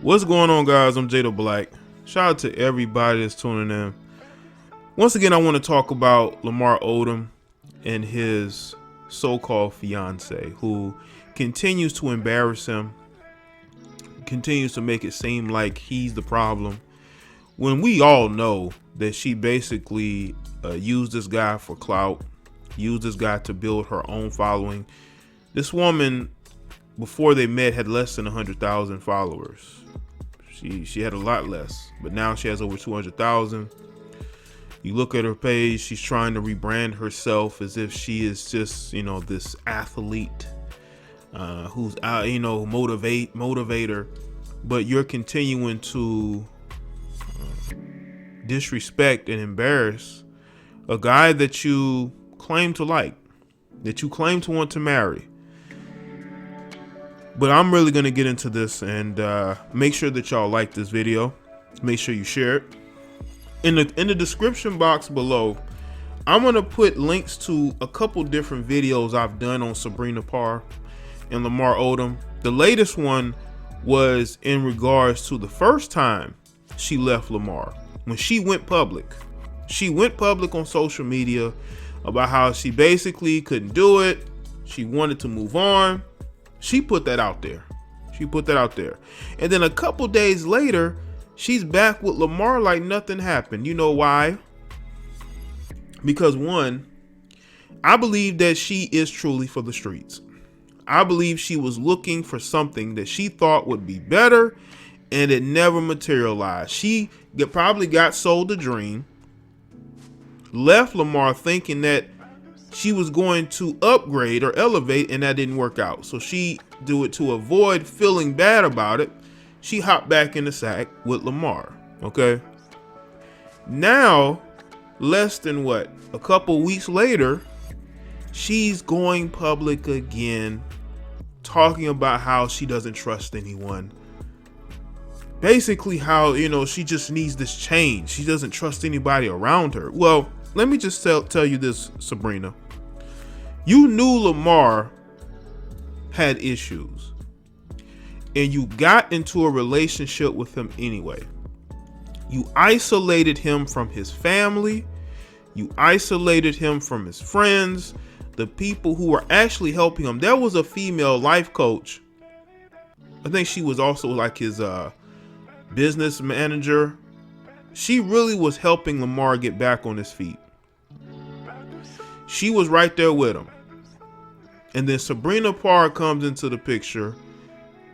What's going on, guys? I'm Jaye Black. Shout out to everybody that's tuning in. Once again, I want to talk about Lamar Odom and his so-called fiance, who continues to embarrass him, continues to make it seem like he's the problem, when we all know that she basically used this guy for clout, used this guy to build her own following. This woman, before they met, had less than 100,000 followers. She had a lot less, but now she has over 200,000. You look at her page, she's trying to rebrand herself as if she is just, this athlete who's out, motivator, but you're continuing to disrespect and embarrass a guy that you claim to like, that you claim to want to marry. But I'm really going to get into this and make sure that y'all like this video. Make sure you share it. In the description box below, I'm going to put links to a couple different videos I've done on Sabrina Parr and Lamar Odom. The latest one was in regards to the first time she left Lamar. When she went public. She went public on social media about how she basically couldn't do it. She wanted to move on. She put that out there. And then a couple days later, she's back with Lamar like nothing happened. You know why? Because one, I believe that she is truly for the streets. I believe she was looking for something that she thought would be better, and it never materialized. She probably got sold a dream, left Lamar thinking that she was going to upgrade or elevate, and that didn't work out. So she do it to avoid feeling bad about it. She hopped back in the sack with Lamar. Okay. Now, less than a couple weeks later, she's going public again, talking about how she doesn't trust anyone. Basically how, she just needs this change. She doesn't trust anybody around her. Well, let me just tell you this, Sabrina. You knew Lamar had issues, and you got into a relationship with him anyway. You isolated him from his family. You isolated him from his friends, the people who were actually helping him. There was a female life coach. I think she was also like his business manager. She really was helping Lamar get back on his feet. She was right there with him. And then Sabrina Parr comes into the picture.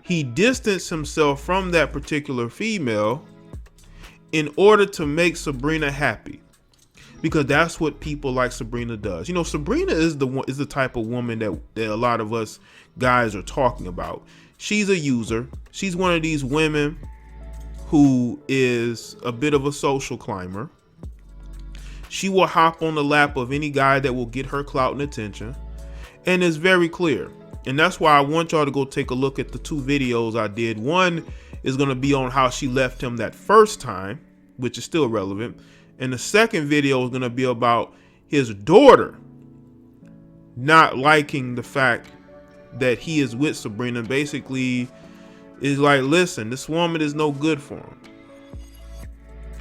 He distanced himself from that particular female in order to make Sabrina happy, because that's what people like Sabrina does. Sabrina is the type of woman that a lot of us guys are talking about. She's a user. She's one of these women who is a bit of a social climber. She will hop on the lap of any guy that will get her clout and attention. And it's very clear. And that's why I want y'all to go take a look at the two videos I did. One is going to be on how she left him that first time, which is still relevant. And the second video is going to be about his daughter not liking the fact that he is with Sabrina. Basically is like, listen, this woman is no good for him.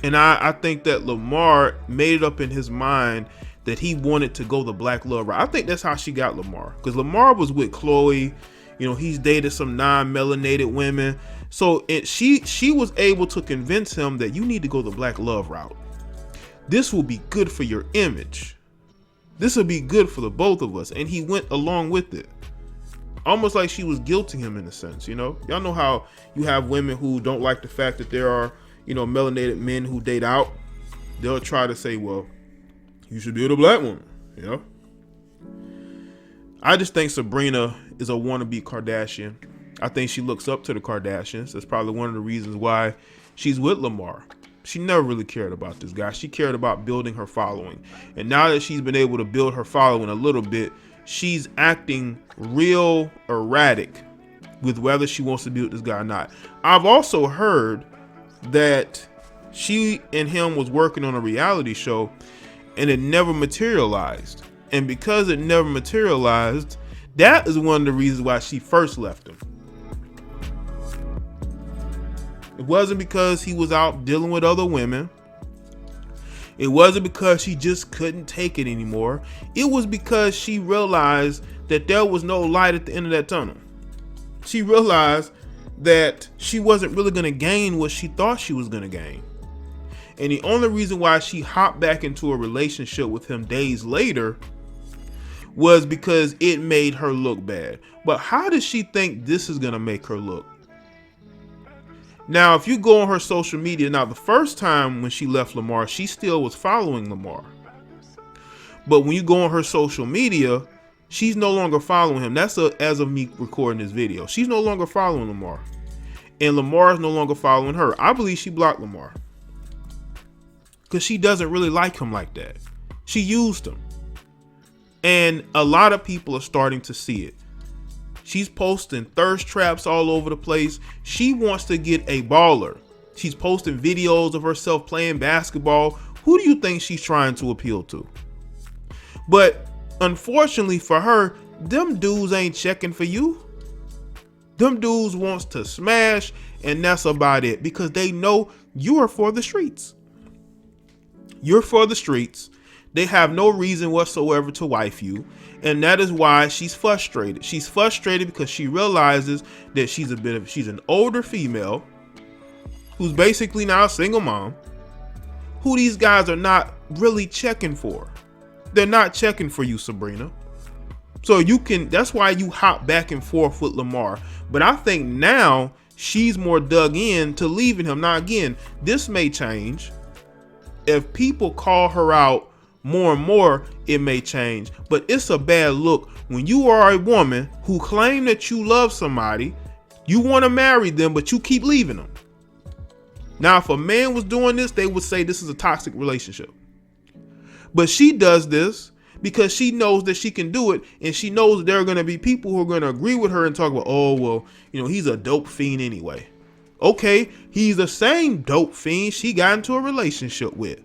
And I think that Lamar made it up in his mind that he wanted to go the black love route. I think that's how she got Lamar, because Lamar was with Chloe. He's dated some non-melanated women. So she was able to convince him that you need to go the black love route. This will be good for your image. This will be good for the both of us. And he went along with it. Almost like she was guilting him in a sense, Y'all know how you have women who don't like the fact that there are, melanated men who date out. They'll try to say, well, you should be with a black woman, I just think Sabrina is a wannabe Kardashian. I think she looks up to the Kardashians. That's probably one of the reasons why she's with Lamar. She never really cared about this guy. She cared about building her following. And now that she's been able to build her following a little bit, she's acting real erratic with whether she wants to be with this guy or not. I've also heard that she and him was working on a reality show and it never materialized. And because it never materialized, that is one of the reasons why she first left him. It wasn't because he was out dealing with other women. It wasn't because she just couldn't take it anymore. It was because she realized that there was no light at the end of that tunnel. She realized that she wasn't really going to gain what she thought she was going to gain. And the only reason why she hopped back into a relationship with him days later was because it made her look bad. But how does she think this is going to make her look? Now, if you go on her social media, now the first time when she left Lamar, she still was following Lamar. But when you go on her social media, she's no longer following him. That's as of me recording this video. She's no longer following Lamar. And Lamar is no longer following her. I believe she blocked Lamar. Because she doesn't really like him like that. She used him. And a lot of people are starting to see it. She's posting thirst traps all over the place. She wants to get a baller. She's posting videos of herself playing basketball. Who do you think she's trying to appeal to? But unfortunately for her, them dudes ain't checking for you. Them dudes wants to smash, and that's about it, because they know you are for the streets. You're for the streets. They have no reason whatsoever to wife you. And that is why she's frustrated. She's frustrated because she realizes that she's an older female who's basically now a single mom, who these guys are not really checking for. They're not checking for you, Sabrina. So that's why you hop back and forth with Lamar. But I think now she's more dug in to leaving him. Now again, this may change. If people call her out more and more, it may change. But it's a bad look when you are a woman who claim that you love somebody, you want to marry them, but you keep leaving them. Now, if a man was doing this, they would say this is a toxic relationship. But she does this because she knows that she can do it, and she knows that there are going to be people who are going to agree with her and talk about, oh, well, he's a dope fiend anyway. Okay, he's the same dope fiend she got into a relationship with,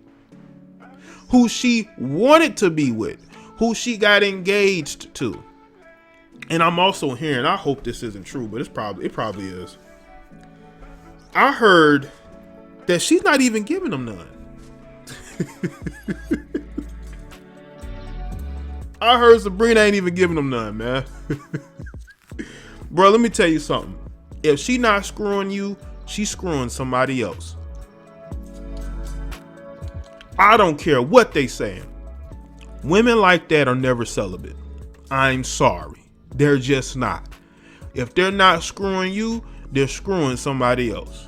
who she wanted to be with, who she got engaged to. And I'm also hearing, I hope this isn't true, but it probably is. I heard that she's not even giving them none. I heard Sabrina ain't even giving them none, man. Bro, let me tell you something. If she not screwing you, she's screwing somebody else. I don't care what they saying. Women like that are never celibate. I'm sorry. They're just not. If they're not screwing you, they're screwing somebody else.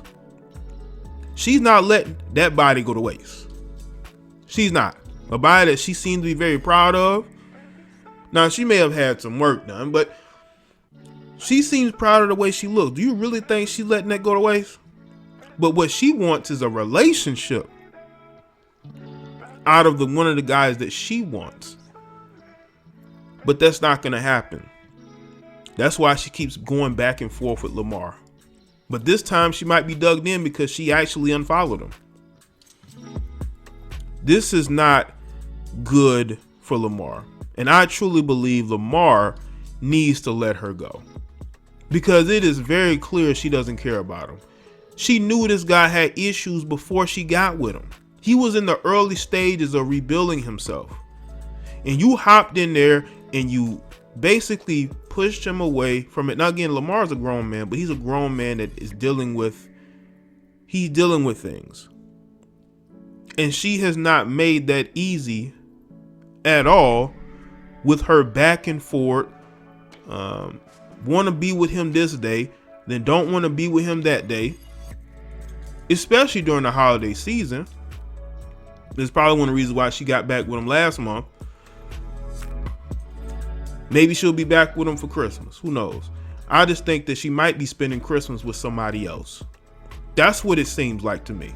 She's not letting that body go to waste. She's not. A body that she seems to be very proud of. Now, she may have had some work done, but she seems proud of the way she looks. Do you really think she's letting that go to waste? But what she wants is a relationship out of one of the guys that she wants. But that's not going to happen. That's why she keeps going back and forth with Lamar. But this time she might be dug in because she actually unfollowed him. This is not good for Lamar. And I truly believe Lamar needs to let her go, because it is very clear she doesn't care about him. She knew this guy had issues before she got with him. He was in the early stages of rebuilding himself. And you hopped in there and you basically pushed him away from it. Now again, Lamar's a grown man, but he's a grown man that is dealing with things. And she has not made that easy at all, with her back and forth. Want to be with him this day, then don't want to be with him that day, especially during the holiday season. That's probably one of the reasons why she got back with him last month. Maybe she'll be back with him for Christmas. Who knows? I just think that she might be spending Christmas with somebody else. That's what it seems like to me.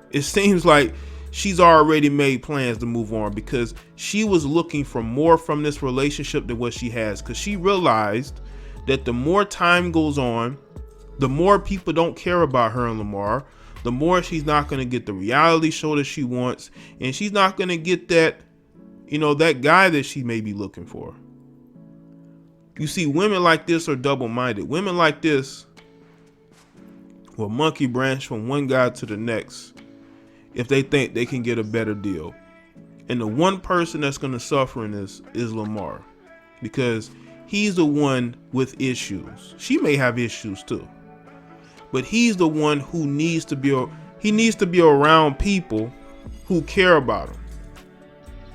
It seems like she's already made plans to move on, because she was looking for more from this relationship than what she has. Because she realized that the more time goes on, the more people don't care about her and Lamar, the more she's not going to get the reality show that she wants. And she's not going to get that, that guy that she may be looking for. You see, women like this are double-minded. Women like this, will monkey branch from one guy to the next if they think they can get a better deal. And the one person that's going to suffer in this is Lamar, because he's the one with issues. She may have issues too, but he's the one who needs to be around people who care about him.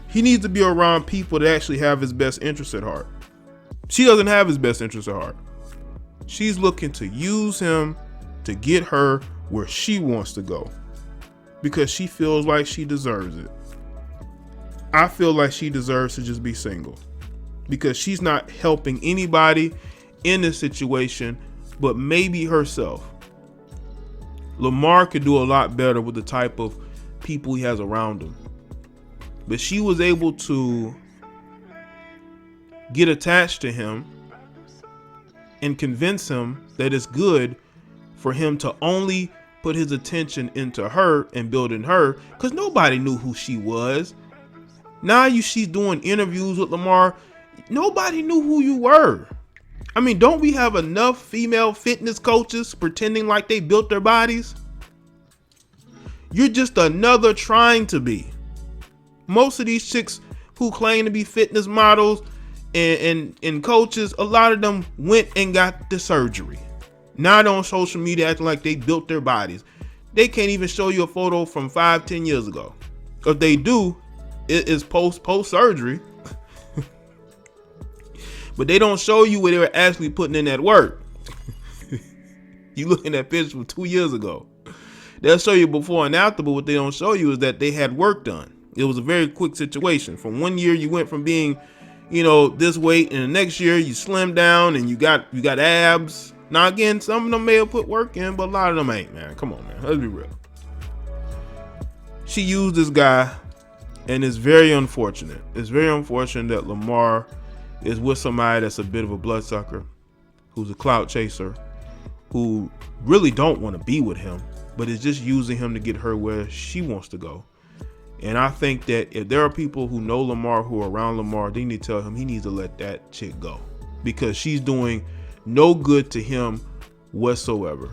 He needs to be around people that actually have his best interest at heart. She doesn't have his best interest at heart. She's looking to use him to get her where she wants to go, because she feels like she deserves it. I feel like she deserves to just be single, because she's not helping anybody in this situation but maybe herself. Lamar could do a lot better with the type of people he has around him, but she was able to get attached to him and convince him that it's good for him to only put his attention into her and building her, because nobody knew who she was. Now she's doing interviews with Lamar. Nobody knew who you were. I mean, don't we have enough female fitness coaches pretending like they built their bodies? You're just another trying to be. Most of these chicks who claim to be fitness models and coaches, a lot of them went and got the surgery. Now they're on social media acting like they built their bodies. They can't even show you a photo from 5-10 years ago. If they do, it is post surgery. But they don't show you where they were actually putting in that work. You looking at pictures from 2 years ago. They'll show you before and after, but what they don't show you is that they had work done. It was a very quick situation. From 1 year you went from being, this weight, and the next year you slimmed down and you got abs. Now again, some of them may have put work in, but a lot of them ain't, man. Come on, man. Let's be real. She used this guy, and it's very unfortunate. It's very unfortunate that Lamar is with somebody that's a bit of a bloodsucker, who's a clout chaser, who really don't want to be with him, but is just using him to get her where she wants to go. And I think that if there are people who know Lamar, who are around Lamar, they need to tell him he needs to let that chick go, because she's doing no good to him whatsoever.